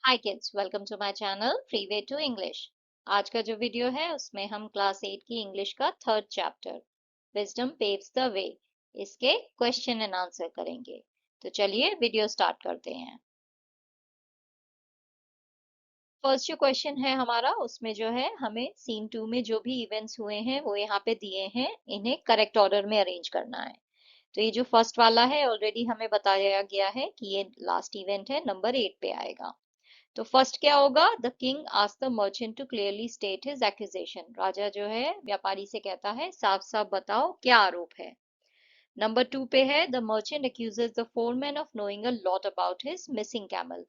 Hi kids, welcome to my channel free way to English. आज का जो video है उसमें हम क्लास 8 की इंग्लिश का third chapter wisdom paves the way इसके क्वेश्चन एंड आंसर करेंगे। तो चलिए वीडियो स्टार्ट करते हैं। फर्स्ट जो क्वेश्चन है हमारा उसमें जो है हमें सीन 2 में जो भी इवेंट्स हुए हैं वो यहाँ पे दिए हैं, इन्हें करेक्ट ऑर्डर में अरेंज करना है। तो ये जो फर्स्ट वाला है ऑलरेडी हमें बताया गया है कि ये लास्ट इवेंट है, नंबर 8 पे आएगा। तो फर्स्ट क्या होगा? The king asked the merchant to clearly state his accusation. राजा जो है व्यापारी से कहता है साफ साफ बताओ क्या आरोप है। नंबर 2 पे है the merchant accuses the foreman of knowing a lot about his missing camel.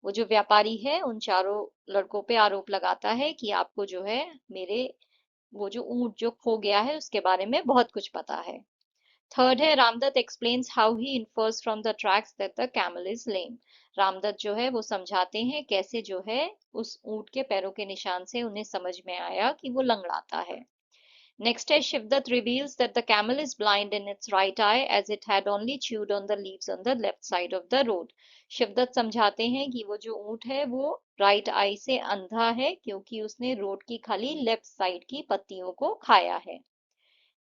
वो जो व्यापारी है उन चारों लड़कों पे आरोप लगाता है कि आपको जो है मेरे वो जो ऊंट जो खो गया है उसके बारे में बहुत कुछ पता है। थर्ड है Ramdatt explains how he infers from the tracks that the camel is lame. Ramdatt जो है वो समझाते हैं कैसे जो है उस ऊंट के पैरों के निशान से उन्हें समझ में आया कि वो लंगड़ाता है। नेक्स्ट है Shivdatt reveals that the camel is blind in its right eye as it had only chewed on the leaves on the left side of the road. Shivdatt समझाते हैं कि वो जो ऊंट है वो राइट आई से अंधा है क्योंकि उसने रोड की खाली लेफ्ट साइड की पत्तियों को खाया है।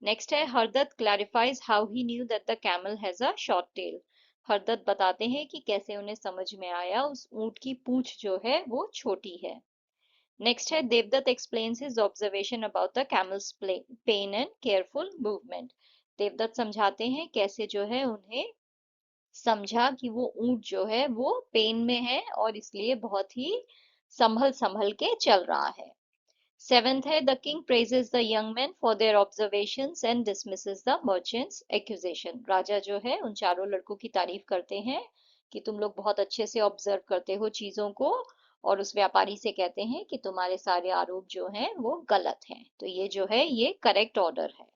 नेक्स्ट है Hardatt clarifies how he knew that the camel has a short tail. Hardatt बताते हैं कि कैसे उन्हें समझ में आया उस ऊंट की पूंछ जो है वो छोटी है। नेक्स्ट है Devdatt explains his observation about the camel's pain and careful movement. Devdatt समझाते हैं कैसे जो है उन्हें समझा कि वो ऊंट जो है वो पेन में है और इसलिए बहुत ही संभल संभल के चल रहा है। सेवेंथ है the king praises the young man for their observations and dismisses the merchant's accusation. राजा जो है उन चारों लड़कों की तारीफ करते हैं कि तुम लोग बहुत अच्छे से ऑब्जर्व करते हो चीजों को, और उस व्यापारी से कहते हैं कि तुम्हारे सारे आरोप जो हैं वो गलत हैं। तो ये जो है ये करेक्ट ऑर्डर है।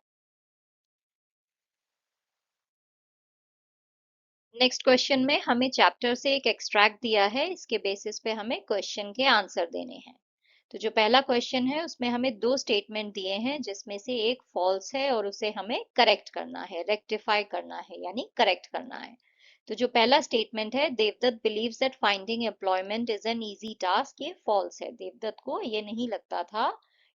नेक्स्ट क्वेश्चन में हमें चैप्टर से एक एक्सट्रैक्ट दिया है, इसके बेसिस पे हमें क्वेश्चन के आंसर देने हैं। तो जो पहला क्वेश्चन है उसमें हमें दो स्टेटमेंट दिए हैं जिसमें से एक फॉल्स है और उसे हमें करेक्ट करना है, रेक्टिफाई करना है यानी करेक्ट करना है। तो जो पहला स्टेटमेंट है Devdatt believes that finding employment is an easy task, ये फॉल्स है। देवदत्त को ये नहीं लगता था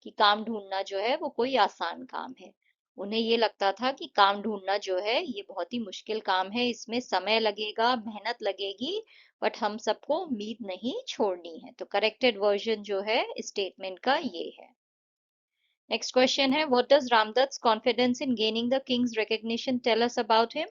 कि काम ढूंढना जो है वो कोई आसान काम है। उन्हें ये लगता था कि काम ढूंढना जो है ये बहुत ही मुश्किल काम है, इसमें समय लगेगा, मेहनत लगेगी, बट हम सबको उम्मीद नहीं छोड़नी है। तो करेक्टेड वर्जन जो है स्टेटमेंट का ये है। नेक्स्ट क्वेश्चन है what does Ramdatt confidence in gaining the king's recognition tell us about him.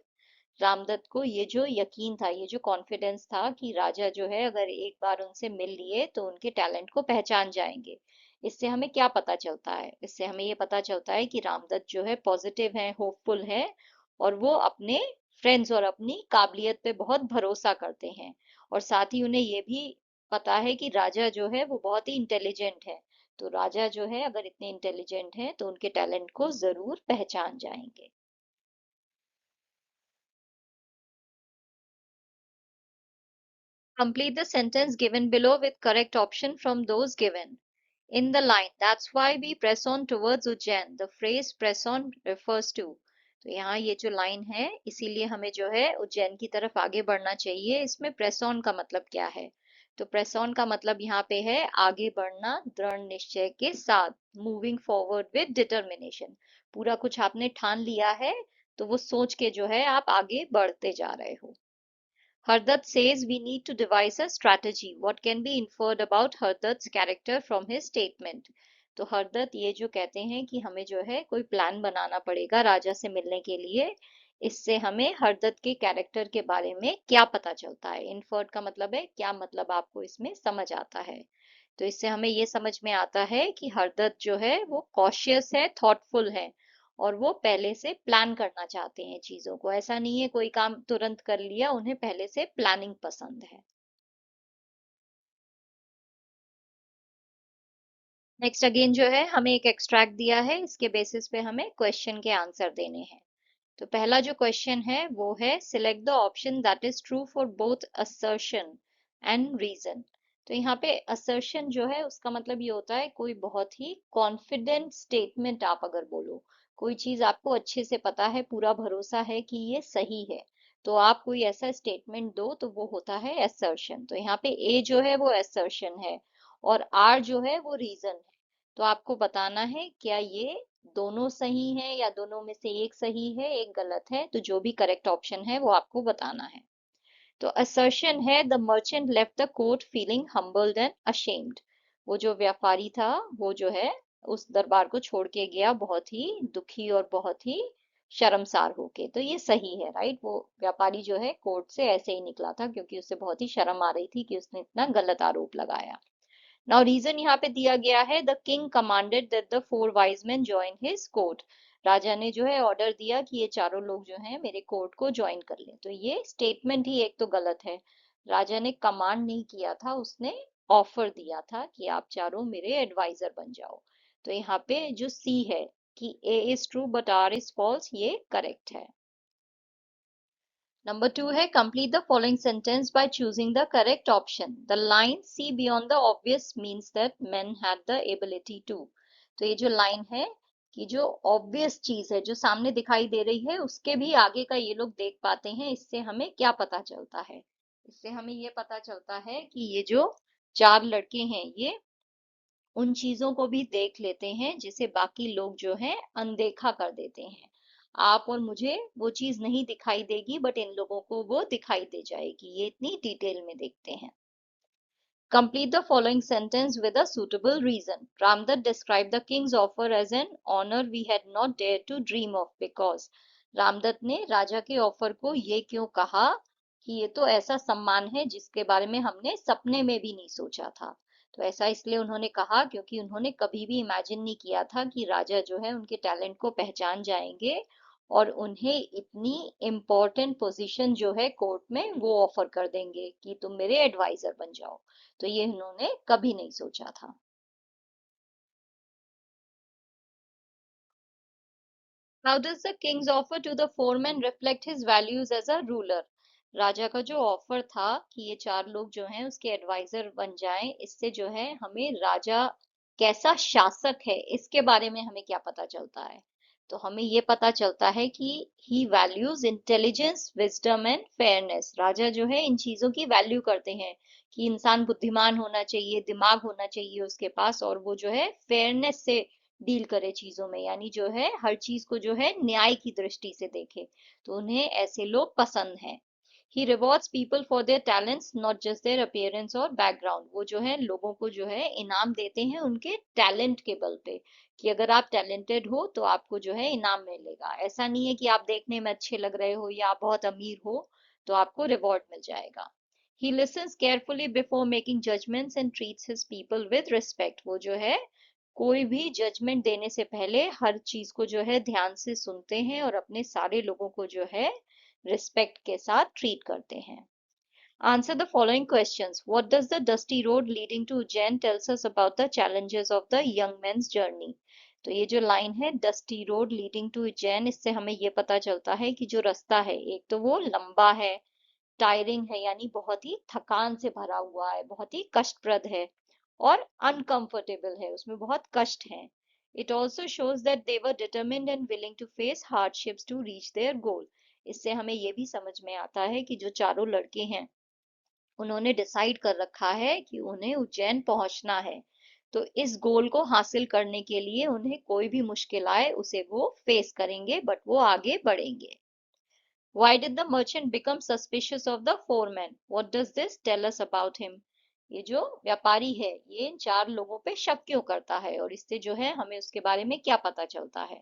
Ramdatt को ये जो यकीन था, ये जो कॉन्फिडेंस था कि राजा जो है अगर एक बार उनसे मिल लिए तो उनके टैलेंट को पहचान जाएंगे, इससे हमें क्या पता चलता है? इससे हमें ये पता चलता है कि रामदत्त जो है पॉजिटिव है, होपफुल है, और वो अपने फ्रेंड्स और अपनी काबिलियत पे बहुत भरोसा करते हैं। और साथ ही उन्हें ये भी पता है कि राजा जो है वो बहुत ही इंटेलिजेंट है। तो राजा जो है अगर इतने इंटेलिजेंट हैं तो उनके टैलेंट को जरूर पहचान जाएंगे। Complete the sentence given below with correct option from those given. In the line, that's why we press on towards Ujjain. The phrase press on refers to. तो यहाँ ये जो लाइन है इसीलिए हमें जो है उज्जैन की तरफ आगे बढ़ना चाहिए। इसमें प्रेस ऑन का मतलब क्या है? तो प्रेस ऑन का मतलब यहाँ पे है आगे बढ़ना दृढ़ निश्चय के साथ, मूविंग फॉरवर्ड विद डिटर्मिनेशन। पूरा कुछ आपने ठान लिया है तो वो सोच के जो है आप आगे बढ़ते जा रहे हो। Hardat says we need to devise a strategy. What can be inferred about Hardat's character from his statement? तो हरदत्त ये जो कहते हैं कि हमें जो है कोई प्लान बनाना पड़ेगा राजा से मिलने के लिए, इससे हमें हरदत्त के कैरेक्टर के बारे में क्या पता चलता है? इन्फर्ड का मतलब है क्या, मतलब आपको इसमें समझ आता है। तो इससे हमें ये समझ में आता है कि हरदत्त जो है वो कॉशियस है, थॉटफुल है, और वो पहले से प्लान करना चाहते हैं चीजों को। ऐसा नहीं है कोई काम तुरंत कर लिया, उन्हें पहले से प्लानिंग पसंद है। नेक्स्ट अगेन जो है हमें एक एक्सट्रैक्ट दिया है, इसके बेसिस पे हमें क्वेश्चन के आंसर देने हैं। तो पहला जो क्वेश्चन है वो है select the option that is true for both assertion and reason. तो यहाँ पे असर्शन जो है उसका मतलब ये होता है कोई बहुत ही कॉन्फिडेंट स्टेटमेंट। आप अगर बोलो कोई चीज आपको अच्छे से पता है, पूरा भरोसा है कि ये सही है, तो आप कोई ऐसा स्टेटमेंट दो तो वो होता है assertion। तो यहाँ पे A जो है वो assertion है और R जो है वो रीजन है। तो आपको बताना है क्या ये दोनों सही है या दोनों में से एक सही है एक गलत है। तो जो भी करेक्ट ऑप्शन है वो आपको बताना है। तो assertion है the merchant left the court feeling humbled and ashamed। वो जो व्यापारी था वो जो है उस दरबार को छोड़ के गया बहुत ही दुखी और बहुत ही शर्मसार होके। तो ये सही है, राइट। वो व्यापारी जो है कोर्ट से ऐसे ही निकला था क्योंकि उसे बहुत ही शर्म आ रही थी कि उसने इतना गलत आरोप लगाया। नाउ रीजन यहाँ पे दिया गया है the king commanded that the four wise men join his court. राजा ने जो है ऑर्डर दिया कि ये चारों लोग जो हैं मेरे कोर्ट को ज्वाइन कर लें। तो ये स्टेटमेंट ही एक तो गलत है। राजा ने कमांड नहीं किया था, उसने ऑफर दिया था कि आप चारों मेरे एडवाइजर बन जाओ। तो यहाँ पे जो सी है कि A is true but R is false, ये करेक्ट है। Number two है complete the following sentence by choosing the correct option. The line see beyond the obvious means that men had the ability to। तो ये जो line है कि जो obvious चीज है जो सामने दिखाई दे रही है उसके भी आगे का ये लोग देख पाते हैं। इससे हमें क्या पता चलता है? इससे हमें ये पता चलता है कि ये जो चार लड़के हैं ये उन चीजों को भी देख लेते हैं जिसे बाकी लोग जो है अनदेखा कर देते हैं। आप और मुझे वो चीज नहीं दिखाई देगी बट इन लोगों को वो दिखाई दे जाएगी। ये इतनी डिटेल में देखते हैं। Complete the following sentence with a suitable reason. Ramdat described the king's offer as an honor we had not dared to dream of because। Ramdatt ने राजा के ऑफर को ये क्यों कहा कि ये तो ऐसा सम्मान है जिसके बारे में हमने सपने में भी नहीं सोचा था। तो ऐसा इसलिए उन्होंने कहा क्योंकि उन्होंने कभी भी इमेजिन नहीं किया था कि राजा जो है उनके टैलेंट को पहचान जाएंगे और उन्हें इतनी इम्पोर्टेंट पोजीशन जो है कोर्ट में वो ऑफर कर देंगे कि तुम मेरे एडवाइजर बन जाओ। तो ये इन्होंने कभी नहीं सोचा था। How does the king's offer to the foreman reflect his values as a ruler? राजा का जो ऑफर था कि ये चार लोग जो हैं उसके एडवाइजर बन जाएं, इससे जो है हमें राजा कैसा शासक है इसके बारे में हमें क्या पता चलता है? तो हमें ये पता चलता है कि he values intelligence wisdom and fairness. राजा जो है इन चीजों की वैल्यू करते हैं कि इंसान बुद्धिमान होना चाहिए, दिमाग होना चाहिए उसके पास और वो जो है फेयरनेस से डील करे चीजों में, यानी जो है हर चीज को जो है न्याय की दृष्टि से देखे। तो उन्हें ऐसे लोग पसंद हैं। He rewards people for their talents not just their appearance और बैकग्राउंड। वो जो है लोगों को जो है इनाम देते हैं उनके टैलेंट के बल पे कि अगर आप टैलेंटेड हो तो आपको जो है इनाम मिलेगा। ऐसा नहीं है कि आप देखने में अच्छे लग रहे हो या आप बहुत अमीर हो तो आपको रिवॉर्ड मिल जाएगा। He listens carefully before making judgments and treats his people with respect। वो जो है कोई भी जजमेंट देने से पहले हर चीज को जो है ध्यान से सुनते हैं और अपने सारे लोगों को जो है रिस्पेक्ट के साथ ट्रीट करते हैं। Answer the following questions. What does the dusty road leading to Ujjain tells us about the challenges of the young men's journey? तो ये जो लाइन है dusty road leading to Ujjain, इससे हमें ये पता चलता है कि जो रास्ता है एक तो वो लंबा है, टायरिंग है यानी बहुत ही थकान से भरा हुआ है, बहुत ही कष्टप्रद है और अनकंफर्टेबल है, उसमें बहुत कष्ट है। It also shows that they were determined and willing to face hardships to reach their goal. इससे हमें ये भी समझ में आता है कि जो चारों लड़के हैं उन्होंने डिसाइड कर रखा है कि उन्हें उज्जैन पहुंचना है। तो इस गोल को हासिल करने के लिए उन्हें कोई भी मुश्किल आए उसे वो फेस करेंगे बट वो आगे बढ़ेंगे। Why did the merchant become suspicious of the foreman? What does this tell us about him? ये जो व्यापारी है ये इन चार लोगों पे शक क्यों करता है और इससे जो है हमें उसके बारे में क्या पता चलता है?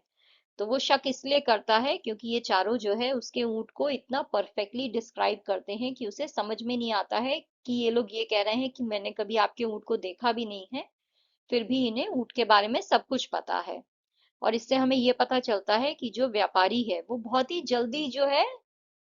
तो वो शक इसलिए करता है क्योंकि ये चारों जो है उसके ऊंट को इतना परफेक्टली डिस्क्राइब करते हैं कि उसे समझ में नहीं आता है कि ये लोग ये कह रहे हैं कि मैंने कभी आपके ऊंट को देखा भी नहीं है, फिर भी इन्हें ऊंट के बारे में सब कुछ पता है। और इससे हमें ये पता चलता है कि जो व्यापारी है वो बहुत ही जल्दी जो है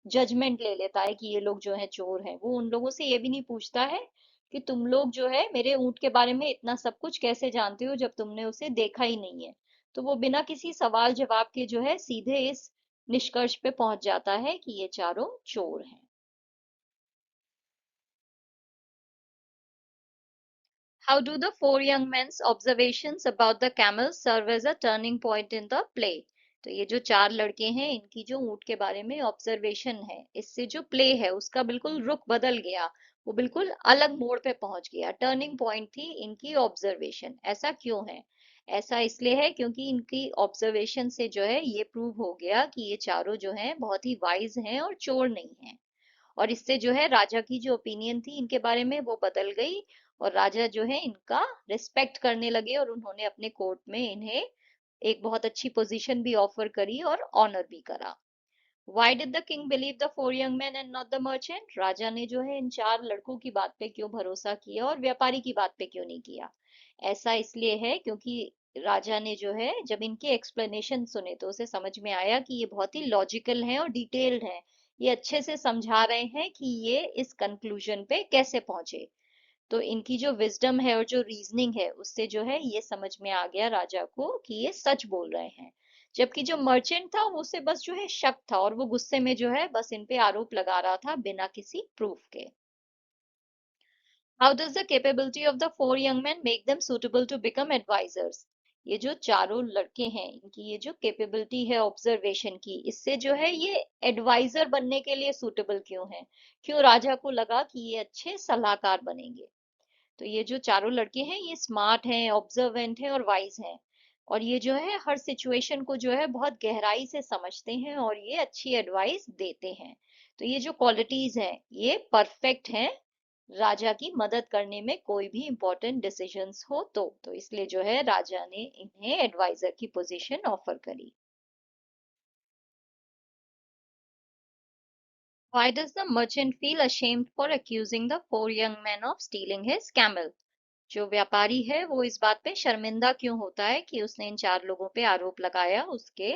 जजमेंट ले लेता है कि ये लोग जो है चोर हैं। वो उन लोगों से ये भी नहीं पूछता है कि तुम लोग जो है मेरे ऊंट के बारे में इतना सब कुछ कैसे जानते हो जब तुमने उसे देखा ही नहीं है। तो वो बिना किसी सवाल जवाब के जो है सीधे इस निष्कर्ष पे पहुंच जाता है कि ये चारों चोर हैं। How do the four young men's observations about the camels serve as a turning point in the play? तो ये जो चार लड़के हैं इनकी जो ऊंट के बारे में ऑब्जर्वेशन है, इससे जो प्ले है उसका बिल्कुल रुख बदल गया। वो बिल्कुल अलग मोड़ पे पहुंच गया। टर्निंग पॉइंट थी इनकी ऑब्जर्वेशन। ऐसा क्यों है? ऐसा इसलिए है क्योंकि इनकी ऑब्जर्वेशन से जो है ये प्रूव हो गया कि ये चारों जो हैं बहुत ही वाइज हैं और चोर नहीं हैं। और इससे जो है राजा की जो ओपिनियन थी इनके बारे में वो बदल गई। और राजा जो है इनका रिस्पेक्ट करने लगे और उन्होंने अपने कोर्ट में इन्हें एक बहुत अच्छी पोजीशन भी ऑफर करी और ऑनर भी करा। Why did the king believe the four young men and not the merchant? राजा ने जो है इन चार लड़कों की बात पे क्यों भरोसा किया और व्यापारी की बात पे क्यों नहीं किया? ऐसा इसलिए है क्योंकि राजा ने जो है जब इनके एक्सप्लेनेशन सुने तो उसे समझ में आया कि ये बहुत ही लॉजिकल हैं और डिटेल्ड हैं। ये अच्छे से समझा रहे हैं कि ये इस कंक्लूजन पे कैसे पहुंचे। तो इनकी जो विजडम है और जो रीजनिंग है उससे जो है ये समझ में आ गया राजा को कि ये सच बोल रहे हैं। जबकि जो मर्चेंट था वो उसे बस जो है शक था और वो गुस्से में जो है बस इन पे आरोप लगा रहा था बिना किसी प्रूफ के। How does the capability of the four young man make them suitable to become advisers? ये जो चारों लड़के हैं इनकी ये जो कैपेबिलिटी है ऑब्जर्वेशन की, इससे जो है ये एडवाइजर बनने के लिए सूटेबल क्यों है? क्यों राजा को लगा कि ये अच्छे सलाहकार बनेंगे? तो ये जो चारों लड़के हैं ये स्मार्ट हैं, ऑब्जर्वेंट हैं और वाइज हैं। और ये जो है हर सिचुएशन को जो है बहुत गहराई से समझते हैं और ये अच्छी एडवाइस देते हैं। तो ये जो क्वालिटीज हैं ये परफेक्ट हैं राजा की मदद करने में, कोई भी इंपॉर्टेंट डिसीजंस हो तो इसलिए जो है राजा ने इन्हें एडवाइजर की पोजीशन ऑफर करी। Why does the merchant feel ashamed for accusing the four young men of stealing his camel? जो व्यापारी है वो इस बात पे शर्मिंदा क्यों होता है कि उसने इन चार लोगों पे आरोप लगाया उसके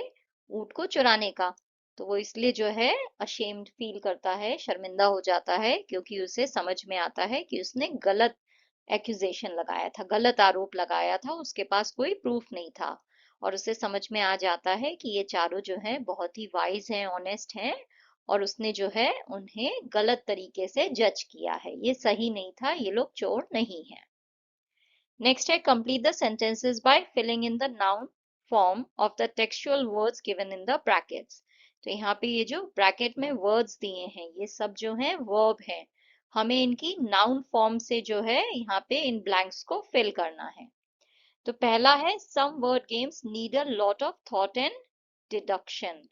ऊंट को चुराने का? तो वो इसलिए जो है अशेम्ड फील करता है, शर्मिंदा हो जाता है, क्योंकि उसे समझ में आता है कि उसने गलत एक्यूजेशन लगाया था, गलत आरोप लगाया था, उसके पास कोई प्रूफ नहीं था। और उसे समझ में आ जाता है कि ये चारों जो हैं बहुत ही वाइज हैं, ऑनेस्ट हैं और उसने जो है उन्हें गलत तरीके से जज किया है। ये सही नहीं था, ये लोग चोर नहीं है। Next है complete the sentences by filling in the noun form of the textual words given in the brackets। तो यहाँ पे ये जो ब्रैकेट में वर्ड्स दिए हैं ये सब जो हैं वर्ब हैं। हमें इनकी नाउन फॉर्म से जो है यहाँ पे इन ब्लैंक्स को फिल करना है। तो पहला है some word games need a lot of thought and deduction.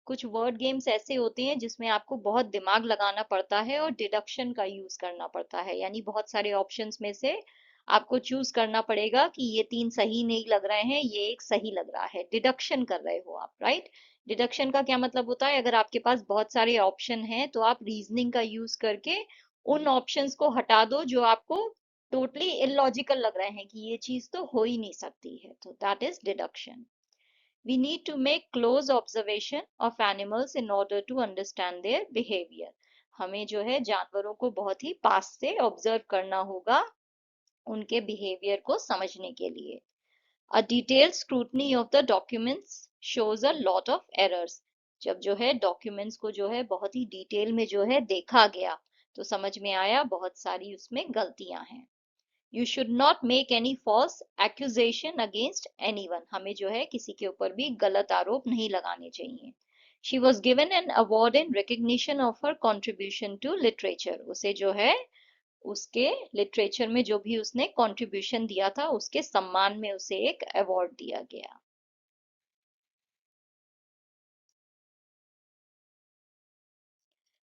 कुछ वर्ड गेम्स ऐसे होते हैं जिसमें आपको बहुत दिमाग लगाना पड़ता है और डिडक्शन का यूज करना पड़ता है, यानी बहुत सारे ऑप्शंस में से आपको चूज करना पड़ेगा कि ये तीन सही नहीं लग रहे हैं, ये एक सही लग रहा है। डिडक्शन कर रहे हो आप, राइट? डिडक्शन का क्या मतलब होता है? अगर आपके पास बहुत सारे ऑप्शन हैं तो आप रीजनिंग का यूज करके उन ऑप्शंस को हटा दो जो आपको टोटली इलॉजिकल लग रहे हैं कि ये चीज तो हो ही नहीं सकती है। तो that is deduction. We need to make close observation of animals in order to understand their behavior। हमें जो है जानवरों को बहुत ही पास से ऑब्जर्व करना होगा उनके बिहेवियर को समझने के लिए। A detailed scrutiny of the documents shows a lot of errors। जब जो है डॉक्यूमेंट्स को जो है बहुत ही डिटेल में जो है देखा गया तो समझ में आया बहुत सारी उसमें गलतियां हैं। You should not make any false accusation against anyone. हमें जो है किसी के ऊपर भी गलत आरोप नहीं लगाने चाहिए। She was given an award in recognition of her contribution to literature. उसे जो है उसके लिटरेचर में जो भी उसने कंट्रीब्यूशन दिया था उसके सम्मान में उसे एक अवार्ड दिया गया।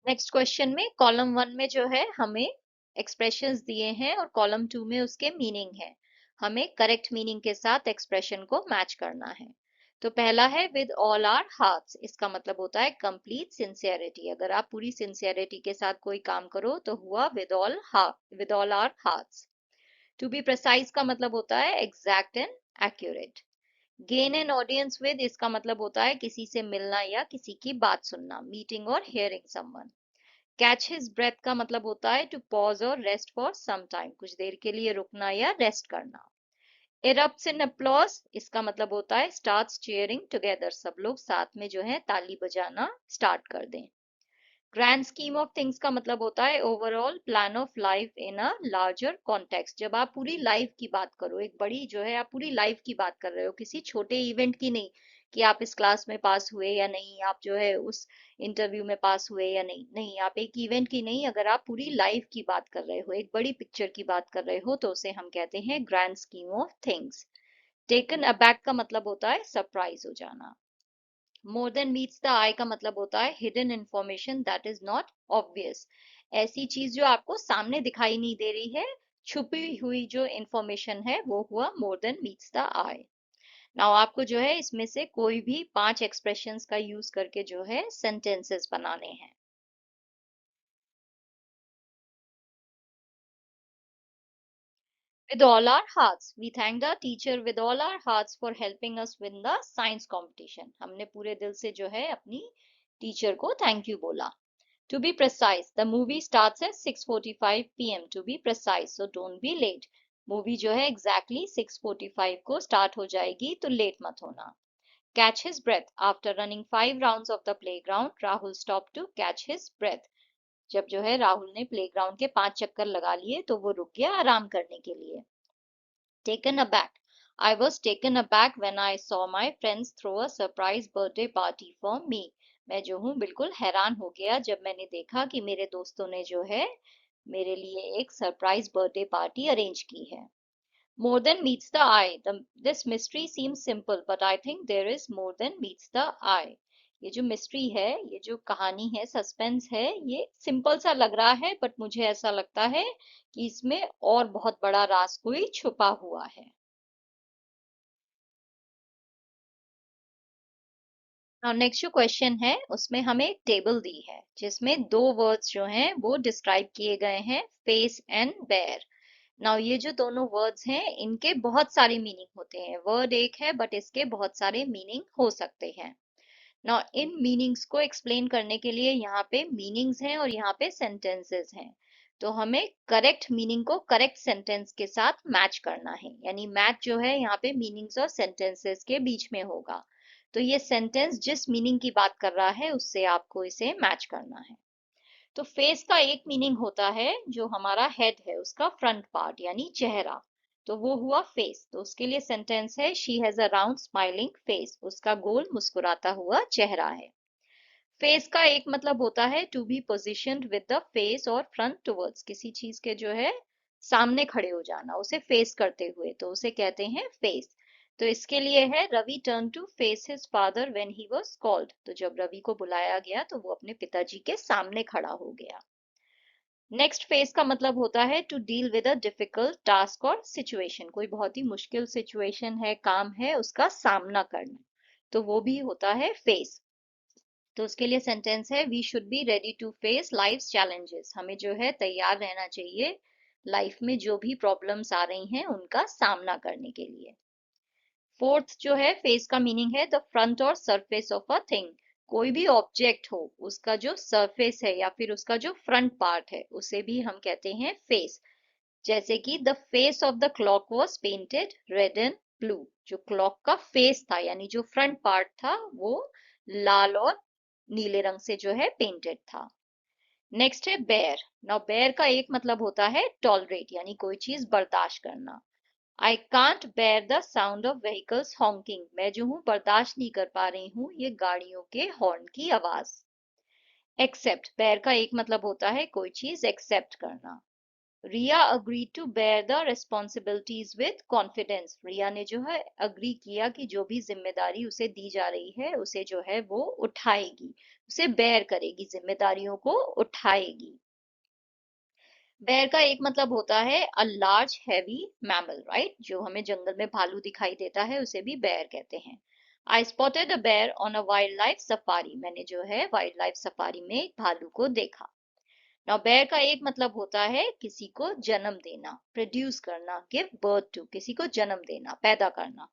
नेक्स्ट क्वेश्चन में कॉलम वन में जो है हमें एक्सप्रेशंस दिए हैं और कॉलम टू में उसके मीनिंग है। हमें करेक्ट मीनिंग के साथ एक्सप्रेशन को मैच करना है। तो पहला है विद ऑल आवर हार्ट्स। इसका मतलब होता है कंप्लीट सिंसियरिटी। अगर आप पूरी सिंसियरिटी के साथ कोई काम करो तो हुआ with all our hearts. To be precise का मतलब होता है exact and accurate. Gain an audience with, इसका मतलब होता है किसी से मिलना या किसी की बात सुनना, मीटिंग और hearing someone. Catch his breath का मतलब होता है टू पॉज और रेस्ट फॉर सम टाइम, कुछ देर के लिए रुकना या रेस्ट करना। इरप्ट्स इन अप्लॉज, इसका मतलब होता है स्टार्ट्स चीयरिंग टुगेदर, सब लोग साथ में जो है ताली बजाना स्टार्ट कर दें। ग्रैंड स्कीम ऑफ थिंग्स का मतलब होता है overall plan of life in a larger context. जब आप पूरी लाइफ की बात करो, एक बड़ी जो है आप पूरी लाइफ की बात कर रहे हो, किसी छोटे इवेंट की नहीं, कि आप इस क्लास में पास हुए या नहीं, आप जो है उस इंटरव्यू में पास हुए या नहीं। नहीं, आप एक इवेंट की नहीं, अगर आप पूरी लाइफ की बात कर रहे हो, एक बड़ी पिक्चर की बात कर रहे हो, तो उसे हम कहते हैं grand scheme of things. Taken aback का मतलब होता है सरप्राइज हो जाना। मोर देन मीट्स द आई का मतलब होता है hidden information that is not obvious. ऐसी चीज जो आपको सामने दिखाई नहीं दे रही है, छुपी हुई जो इंफॉर्मेशन है, वो हुआ मोर than meets the I. Now आपको जो है इसमें से कोई भी 5 एक्सप्रेशंस का यूज करके जो है सेंटेंसेस बनाने हैं। With all our hearts, we thanked our teacher with all our hearts for helping us win the science competition. हमने पूरे दिल से जो है अपनी टीचर को थैंक यू बोला। To be precise, the movie starts at 6:45 p.m. To be precise, so don't be late. Movie जो है exactly 6:45 को स्टार्ट हो जाएगी, तो लेट मत होना। Catch his breath. After running 5 rounds of the playground, Rahul stopped to catch his breath. जब जो है राहुल ने प्लेग्राउंड के 5 चक्कर लगा लिए, तो वो रुक गया आराम करने के लिए। Taken aback. I was taken aback when I saw my friends throw a surprise birthday party for me. मैं जो हूँ बिल्कुल हैरान हो गया जब मैंने देखा कि मेरे दोस्तों ने जो है मेरे लिए एक सरप्राइज बर्थडे पार्टी अरेंज की है। More than meets the eye. This mystery seems simple, but I think there is more than meets the eye. ये जो मिस्ट्री है, ये जो कहानी है, सस्पेंस है, ये सिंपल सा लग रहा है, बट मुझे ऐसा लगता है कि इसमें और बहुत बड़ा राज कोई छुपा हुआ है। और नेक्स्ट जो क्वेश्चन है उसमें हमें एक टेबल दी है जिसमें दो वर्ड्स जो हैं वो डिस्क्राइब किए गए हैं, फेस एंड बेयर। नाउ ये जो दोनों वर्ड्स हैं इनके बहुत सारे मीनिंग होते हैं, वर्ड एक है बट इसके बहुत सारे मीनिंग हो सकते हैं। नाउ इन मीनिंग्स को एक्सप्लेन करने के लिए यहाँ पे मीनिंग्स हैं और यहाँ पे सेंटेंसेस हैं। तो हमें करेक्ट मीनिंग को करेक्ट सेंटेंस के साथ मैच करना है, यानी मैच जो है यहाँ पे मीनिंग्स और सेंटेंसेस के बीच में होगा। तो ये सेंटेंस जिस मीनिंग की बात कर रहा है उससे आपको इसे मैच करना है। तो फेस का एक मीनिंग होता है जो हमारा हेड है उसका फ्रंट पार्ट यानी चेहरा, तो वो हुआ फेस। तो उसके लिए सेंटेंस है she has a round smiling face, उसका गोल मुस्कुराता हुआ चेहरा है। फेस का एक मतलब होता है to be positioned with the face और फ्रंट टुवर्ड्स, किसी चीज के जो है सामने खड़े हो जाना, उसे फेस करते हुए, तो उसे कहते हैं फेस। तो इसके लिए है Ravi turn to face his father when he was called, तो जब रवि को बुलाया गया तो वो अपने पिताजी के सामने खड़ा हो गया। नेक्स्ट फेस का मतलब होता है to deal with a difficult task और सिचुएशन, कोई बहुत ही मुश्किल सिचुएशन है, काम है, उसका सामना करना, तो वो भी होता है फेस। तो उसके लिए सेंटेंस है we should be ready to face life challenges, हमें जो है तैयार रहना चाहिए लाइफ में जो भी प्रॉब्लम्स आ रही हैं उनका सामना करने के लिए। फोर्थ जो है फेस का मीनिंग है द फ्रंट और सरफेस ऑफ अ थिंग, कोई भी ऑब्जेक्ट हो उसका जो सरफेस है या फिर उसका जो फ्रंट पार्ट है उसे भी हम कहते हैं फेस। जैसे कि the face of the clock was painted red and blue, जो क्लॉक का फेस था यानी जो फ्रंट पार्ट था वो लाल और नीले रंग से जो है पेंटेड था। नेक्स्ट है बेयर। नाउ बेयर का एक मतलब होता है टॉलरेट यानी कोई चीज बर्दाश्त करना। I can't bear the sound of vehicles honking, मैं जो हूँ बर्दाश्त नहीं कर पा रही हूँ ये गाड़ियों के हॉर्न की आवाज। एक्सेप्ट, बेयर का एक मतलब होता है कोई चीज एक्सेप्ट करना। Riya agree to bear the responsibilities with confidence, Riya ने जो है अग्री किया कि जो भी जिम्मेदारी उसे दी जा रही है उसे जो है वो उठाएगी, उसे बेयर करेगी, जिम्मेदारियों को उठाएगी। बेयर का एक मतलब होता है a large heavy mammal, right, जो हमें जंगल में भालू दिखाई देता है उसे भी बेयर कहते हैं। I spotted a bear on a wildlife safari, मैंने जो है वाइल्ड लाइफ सफारी में एक भालू को देखा। नाउ बेयर का एक मतलब होता है किसी को जन्म देना, प्रोड्यूस करना, गिव बर्थ टू, किसी को जन्म देना, पैदा करना।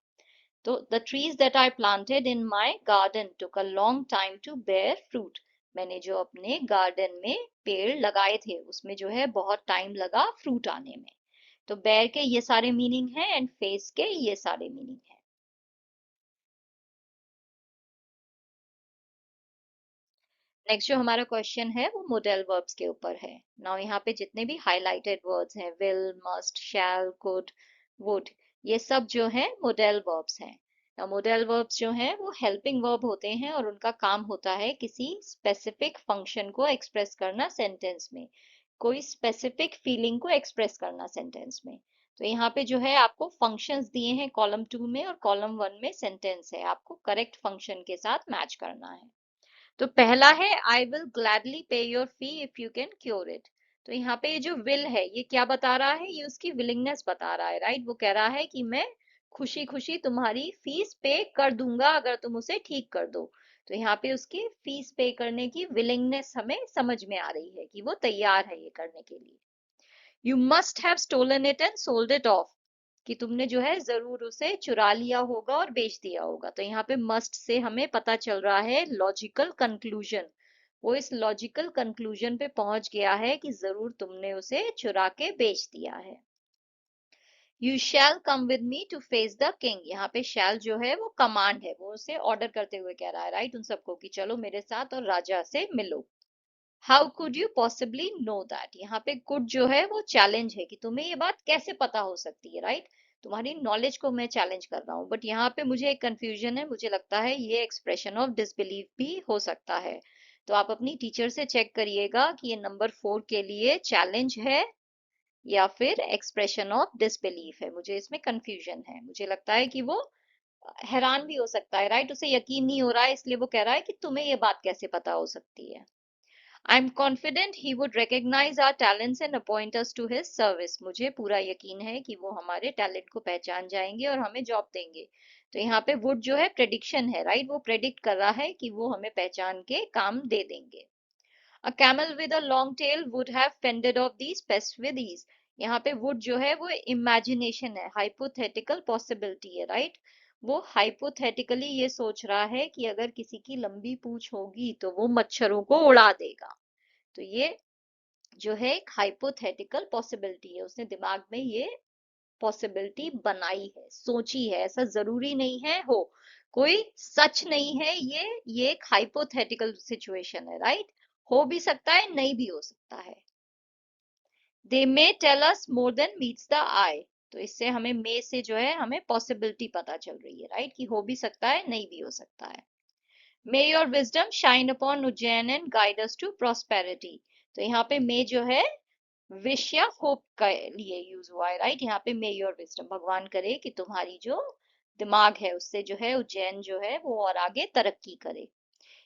तो the trees that I planted in my garden took a long time to bear fruit, मैंने जो अपने गार्डन में पेड़ लगाए थे उसमें जो है बहुत टाइम लगा फ्रूट आने में। तो बेयर के ये सारे मीनिंग हैं एंड फेस के ये सारे मीनिंग हैं। नेक्स्ट जो हमारा क्वेश्चन है वो मोडेल वर्ब्स के ऊपर है। नाउ यहाँ पे जितने भी हाइलाइटेड वर्ड्स हैं will, must, shall, could, would, ये सब जो है मोडेल वर्ब्स हैं। मॉडल वर्ब्स जो हैं वो हेल्पिंग वर्ब होते हैं और उनका काम होता है किसी स्पेसिफिक फंक्शन को एक्सप्रेस करना सेंटेंस में, कोई स्पेसिफिक फीलिंग को एक्सप्रेस करना सेंटेंस में। तो यहाँ पे जो है आपको फंक्शंस दिए हैं कॉलम 2 में और कॉलम 1 में सेंटेंस है, आपको करेक्ट फंक्शन के साथ मैच करना है। तो पहला है आई विल ग्लैडली पे your fee if you can cure it. तो यहाँ पे ये जो विल है ये क्या बता रहा है, ये उसकी विलिंगनेस बता रहा है, राइट। वो कह रहा है कि मैं खुशी खुशी तुम्हारी फीस पे कर दूंगा अगर तुम उसे ठीक कर दो। तो यहाँ पे उसकी फीस पे करने की विलिंगनेस हमें समझ में आ रही है कि वो तैयार है ये करने के लिए। You must have stolen it and sold it off, कि तुमने जो है जरूर उसे चुरा लिया होगा और बेच दिया होगा। तो यहाँ पे मस्ट से हमें पता चल रहा है लॉजिकल कंक्लूजन, वो इस लॉजिकल कंक्लूजन पे पहुंच गया है कि जरूर तुमने उसे चुरा के बेच दिया है। You shall come with me to face the king, यहाँ पे शैल जो है वो कमांड है, वो उसे ऑर्डर करते हुए कह रहा है, राइट, उन सबको कि चलो मेरे साथ और राजा से मिलो। How could you possibly know that, यहाँ पे कुड जो है वो चैलेंज है कि तुम्हें ये बात कैसे पता हो सकती है, राइट। तुम्हारी नॉलेज को मैं चैलेंज कर रहा हूँ, बट यहाँ पे मुझे एक कंफ्यूजन है, मुझे लगता है ये एक्सप्रेशन ऑफ डिसबिलीफ भी हो सकता है। तो आप अपनी टीचर से चेक करिएगा कि ये नंबर 4 के लिए चैलेंज है या फिर एक्सप्रेशन ऑफ डिसबिलीफ है। मुझे इसमें कंफ्यूजन है, मुझे लगता है कि वो हैरान भी हो सकता है, राइट, उसे यकीन नहीं हो रहा है इसलिए वो कह रहा है कि तुम्हें ये बात कैसे पता हो सकती है। I'm confident he would recognize our talents and appoint us to his service. मुझे पूरा यकीन है कि वो हमारे टैलेंट को पहचान जाएंगे और हमें जॉब देंगे। तो यहाँ पे would जो है प्रेडिक्शन है, राइट, वो प्रेडिक्ट कर रहा है कि वो हमें पहचान के काम दे देंगे। A camel with a long tail would have fended off these pests with ease. यहाँ पे would जो है वो इमेजिनेशन है, हाइपोथेटिकल पॉसिबिलिटी है, राइट। वो हाइपोथेटिकली ये सोच रहा है कि अगर किसी की लंबी पूंछ होगी तो वो मच्छरों को उड़ा देगा। तो ये जो है एक हाइपोथेटिकल पॉसिबिलिटी है, उसने दिमाग में ये पॉसिबिलिटी बनाई है, सोची है, ऐसा जरूरी नहीं है हो, कोई सच नहीं है ये एक हाइपोथेटिकल सिचुएशन है, राइट। हो भी सकता है, नहीं भी हो सकता है। They may tell us more than meets the eye, तो इससे हमें मे से जो है हमें पॉसिबिलिटी पता चल रही है, राइट, कि हो भी सकता है नहीं भी हो सकता है। May your wisdom shine upon Ujjain and guide us to prosperity. तो यहाँ पे मे जो है विश या होप के लिए यूज हुआ है, राइट। यहाँ पे मे योर विजडम, भगवान करे कि तुम्हारी जो दिमाग है उससे जो है उज्जैन जो है वो और आगे तरक्की करे।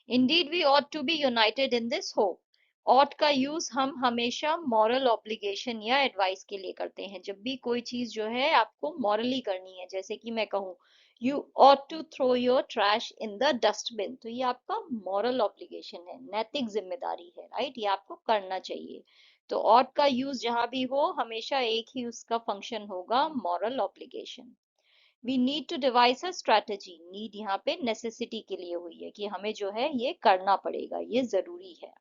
Indeed we ought to be united in this hope. ought का यूज हम हमेशा मॉरल ऑब्लिगेशन या एडवाइस के लिए करते हैं, जब भी कोई चीज जो है आपको मॉरली करनी है, जैसे कि मैं कहूँ you ought to throw your trash in the dustbin, तो ये आपका मॉरल ऑब्लिगेशन है, नैतिक जिम्मेदारी है, राइट, ये आपको करना चाहिए। तो ought का यूज जहां भी हो हमेशा एक ही उसका फंक्शन होगा, moral obligation. We need to devise a strategy, need यहाँ पे नेसेसिटी के लिए हुई है कि हमें जो है ये करना पड़ेगा, ये जरूरी है।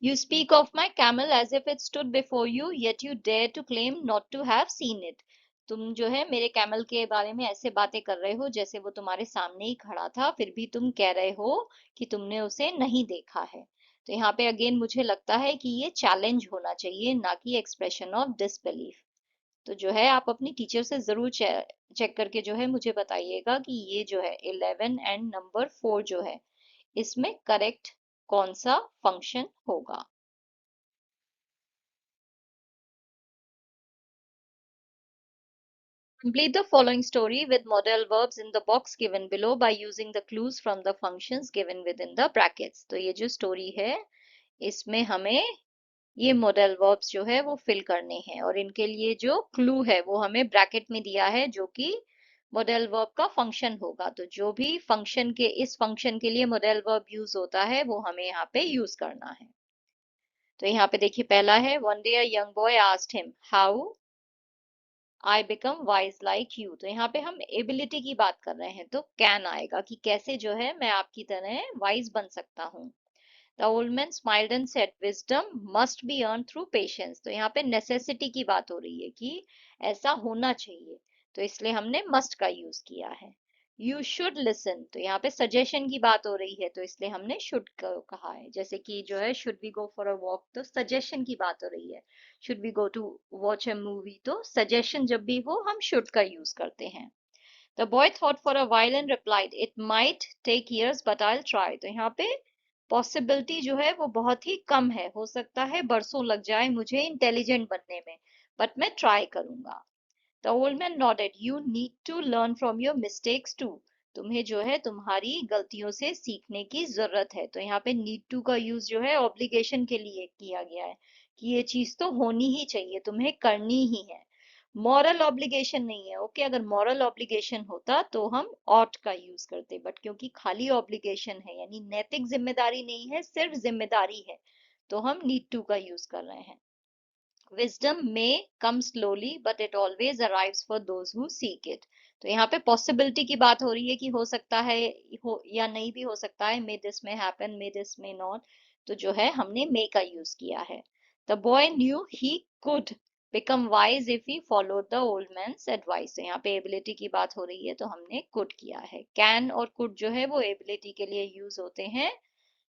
You speak of my camel as if it stood before you yet you dare to claim not to have seen it. तुम जो है मेरे कैमल के बारे में ऐसे बातें कर रहे हो जैसे वो तुम्हारे सामने ही खड़ा था, फिर भी तुम कह रहे हो कि तुमने उसे नहीं देखा है। तो यहाँ पे अगेन मुझे लगता है कि ये चैलेंज होना चाहिए, ना कि एक्सप्रेशन ऑफ डिसबिलीफ। तो जो है आप अपनी टीचर से जरूर चेक करके जो है मुझे बताइएगा कि ये जो है 11 एंड नंबर 4 जो है इसमें करेक्ट कौन सा फंक्शन होगा। Complete the following story with modal verbs in the box given below by using the clues from the functions given within the brackets। तो ये जो स्टोरी है इसमें हमें ये मॉडल वर्ब्स जो है वो फिल करने हैं और इनके लिए जो क्लू है वो हमें ब्रैकेट में दिया है, जो कि मॉडल वर्ब का फंक्शन होगा। तो जो भी फंक्शन के इस फंक्शन के लिए मॉडल वर्ब यूज होता है वो हमें यहाँ पे यूज करना है। तो यहाँ पे देखिए पहला है one day a young boy asked him how I become wise like you. तो यहाँ पे हम एबिलिटी की बात कर रहे हैं तो कैन आएगा कि कैसे जो है मैं आपकी तरह वाइज बन सकता हूँ। The old man smiled and said, Wisdom must be earned through patience। तो यहाँ पे नेसेसिटी की बात हो रही है कि ऐसा होना चाहिए, तो इसलिए हमने must का यूज किया है। You should listen, तो यहाँ पे सजेशन की बात हो रही है तो इसलिए हमने should कहा है। जैसे कि जो है should we go for a walk, तो सजेशन की बात हो रही है। Should we go to watch a movie, तो सजेशन जब भी हो हम should का यूज करते हैं। The boy thought for a while and replied, "It might take years, but I'll try." तो यहाँ पे पॉसिबिलिटी जो है वो बहुत ही कम है, हो सकता है बरसों लग जाए मुझे इंटेलिजेंट बनने में, बट मैं ट्राई करूंगा। The old man nodded, "you need to learn from your mistakes too." तुम्हें जो है तुम्हारी गलतियों से सीखने की जरूरत है। तो यहाँ पे नीड टू का यूज जो है ऑब्लिगेशन के लिए किया गया है, कि ये चीज तो होनी ही चाहिए, तुम्हें करनी ही है। मॉरल ऑब्लिगेशन नहीं है। ओके, अगर मॉरल ऑब्लिगेशन होता तो हम ऑट का यूज करते, बट क्योंकि खाली ऑब्लिगेशन है यानी नैतिक जिम्मेदारी नहीं है, सिर्फ जिम्मेदारी है, तो हम नीड टू का यूज कर रहे हैं। Wisdom may come slowly, but it always arrives for those who seek it. तो यहाँ पे पॉसिबिलिटी की बात हो रही है कि हो सकता है, हो या नहीं भी हो सकता है, मे दिस में हैपन, मे दिस में नॉट। तो जो है हमने मे का यूज किया है। The boy knew he could become wise if he followed the old man's advice. यहाँ पे एबिलिटी की बात हो रही है तो हमने कुड किया है। कैन और कुड जो है वो एबिलिटी के लिए यूज होते हैं,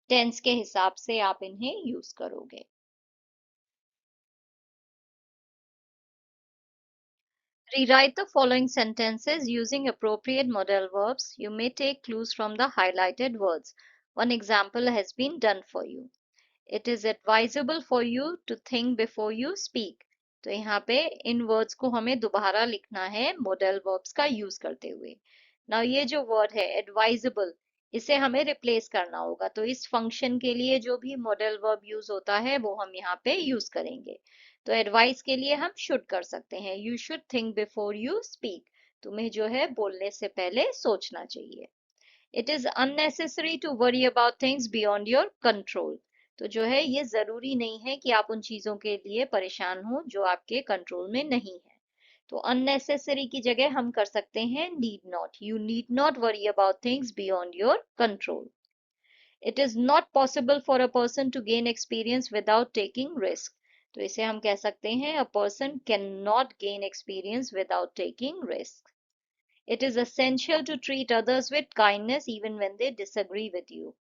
टेंस के हिसाब से आप इन्हें यूज करोगे। Rewrite the following sentences using appropriate modal verbs. You may take clues from the highlighted words. One example has been done for you. It is advisable for you to think before you speak. तो यहाँ पे इन words को हमें दोबारा लिखना है modal verbs का use करते हुए। नाउ ये जो वर्ड है एडवाइजेबल, इसे हमें रिप्लेस करना होगा। तो इस फंक्शन के लिए जो भी मॉडल वर्ब यूज होता है वो हम यहाँ पे यूज करेंगे। तो एडवाइस के लिए हम शुड कर सकते हैं, you should think before you speak. तुम्हें जो है बोलने से पहले सोचना चाहिए। It is unnecessary to worry about things beyond your control. तो जो है ये जरूरी नहीं है कि आप उन चीजों के लिए परेशान हो जो आपके कंट्रोल में नहीं है। तो अननेसेसरी की जगह हम कर सकते हैं need not, you need not worry about things beyond your control. It is not possible for a person to gain experience without taking risk. तो इसे हम कह सकते हैं a person can not gain experience without taking risk. It is essential to treat others with kindness even when they disagree with you.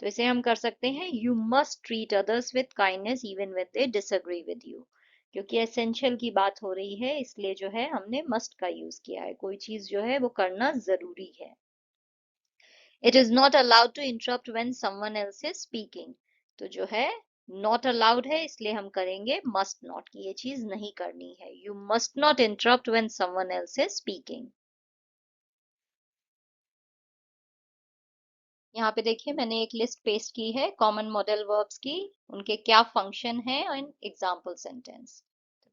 तो इसे हम कर सकते हैं you must treat others with kindness even when they disagree with you। क्योंकि essential की बात हो रही है इसलिए जो है हमने must का यूज किया है, कोई चीज जो है वो करना जरूरी है। It is not allowed to interrupt when someone else is speaking। तो जो है not allowed है इसलिए हम करेंगे must not, की ये चीज नहीं करनी है। You must not interrupt when someone else is speaking। यहाँ पे देखिए मैंने एक लिस्ट पेस्ट की है कॉमन मॉडल वर्ब्स की, उनके क्या फंक्शन है इन एग्जाम्पल सेंटेंस।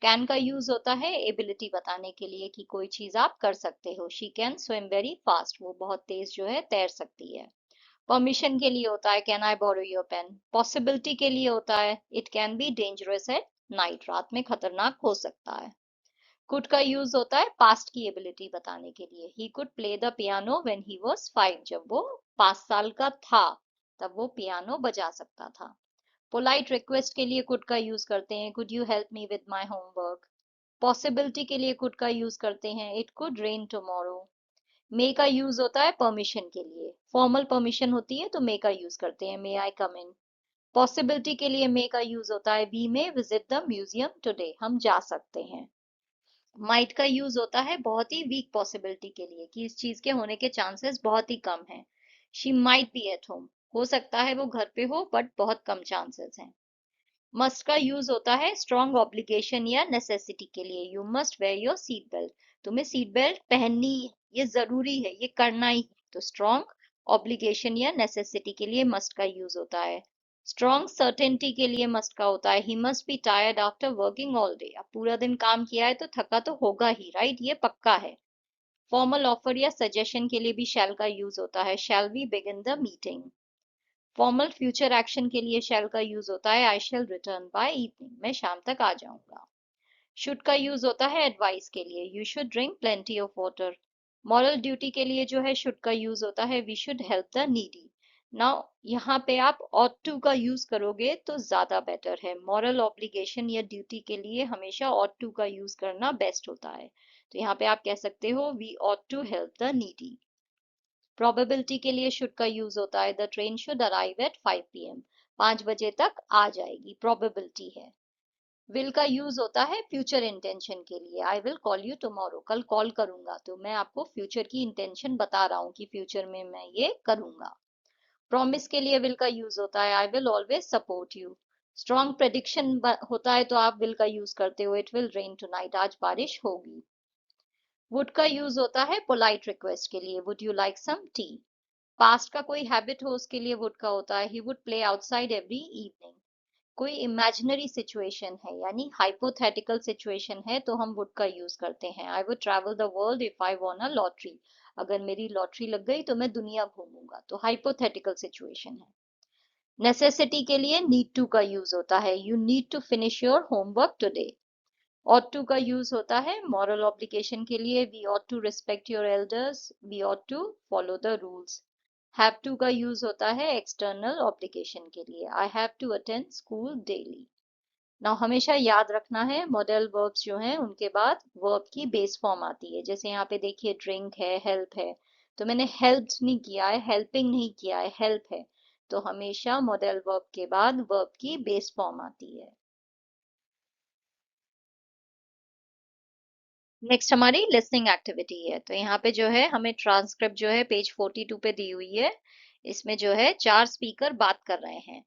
कैन का यूज होता है एबिलिटी बताने के लिए कि कोई चीज आप कर सकते हो। She can swim very fast, वो बहुत तेज जो है तैर सकती है। परमिशन के लिए होता है can I borrow your pen. Possibility के लिए होता है it can be dangerous at night, रात में खतरनाक हो सकता है। कुड का यूज होता है पास्ट की एबिलिटी बताने के लिए, he could play the piano when he was 5, जब वो 5 साल का था तब वो पियानो बजा सकता था। पोलाइट रिक्वेस्ट के लिए कुड का यूज करते हैं could you help me with my homework. Possibility के लिए कुड का यूज करते हैं इट कुड रेन टुमारो। मे का यूज होता है परमिशन के लिए, फॉर्मल परमिशन होती है तो मे का यूज करते हैं मे आई कम इन। पॉसिबिलिटी के लिए मे का यूज होता है we may visit the museum today, हम जा सकते हैं। माइट का यूज होता है बहुत ही वीक पॉसिबिलिटी के लिए कि इस चीज के होने के चांसेस बहुत ही कम हैं। She might be at home, हो सकता है वो घर पे हो बट बहुत कम चांसेस हैं। मस्ट का यूज होता है स्ट्रॉन्ग ऑब्लिगेशन या नेसेसिटी के लिए, you must where your seat belt, तुम्हें सीट बेल्ट पहननी है, ये जरूरी है, ये करना ही है। तो स्ट्रॉन्ग ऑब्लिगेशन या नेसेसिटी के लिए मस्ट का यूज होता है। स्ट्रॉन्ग सर्टेनिटी के लिए मस्ट का होता है he must be tired after working all day, अब पूरा दिन काम किया है तो थका तो होगा ही, राइट, ये पक्का है। फॉर्मल ऑफर या सजेशन के लिए भी शैल का यूज होता है, shall we begin the meeting. Formal future action के लिए शैल का यूज होता है I shall return by evening, मैं शाम तक आ जाऊंगा। शुड का यूज होता है एडवाइस के लिए, you should drink plenty of water. Moral duty के लिए जो है शुड का यूज होता है we should help the needy. Now यहाँ पे आप ought to का यूज करोगे तो ज्यादा बेटर है। मॉरल ऑब्लिगेशन या ड्यूटी के लिए हमेशा ought to का यूज करना बेस्ट होता है। तो यहाँ पे आप कह सकते हो we ought to help the needy। Probability के लिए शुड का यूज होता है the train should arrive at 5 PM, 5 बजे तक आ जाएगी, प्रोबेबिलिटी है। विल का यूज होता है फ्यूचर इंटेंशन के लिए। I will call you tomorrow, कल कॉल करूंगा, तो मैं आपको फ्यूचर की इंटेंशन बता रहा हूँ कि फ्यूचर में मैं ये करूंगा। प्रॉमिस के लिए विल का यूज होता है, I will always support you. Strong prediction होता है तो आप विल का यूज करते हो, इट विल रेन टुनाइट, आज बारिश होगी। वुड का यूज होता है पोलाइट रिक्वेस्ट के लिए, would you like some tea. Past का कोई हैबिट हो उसके लिए वुड का होता है, he would play outside every evening. कोई इमेजिनरी सिचुएशन है यानी हाइपोथेटिकल सिचुएशन है तो हम वुड का यूज करते हैं, I would travel the world if I von a lottery. अगर मेरी लॉटरी लग गई तो मैं दुनिया घूमूंगा, तो हाइपोथेटिकल सिचुएशन है। नेसेसिटी के लिए नीड टू का यूज होता है, you need to finish your homework today. ought to का यूज होता है मॉरल ऑब्लिगेशन के लिए, we ought to respect your elders, we ought to follow the rules। have to का यूज होता है एक्सटर्नल ऑब्लिगेशन के लिए, I have to attend school daily। Now हमेशा याद रखना है मॉडल वर्ब्स जो हैं उनके बाद वर्ब की बेस फॉर्म आती है। जैसे यहाँ पे देखिए ड्रिंक है, हेल्प है, तो मैंने हेल्प्ड नहीं किया है, हेल्पिंग नहीं किया है, हेल्प है, तो हमेशा मॉडल वर्ब के बाद वर्ब की बेस फॉर्म आती है। नेक्स्ट हमारी लिसनिंग एक्टिविटी है, तो यहाँ पे जो है हमें ट्रांसक्रिप्ट जो है पेज 42 पे दी हुई है। इसमें जो है 4 स्पीकर बात कर रहे हैं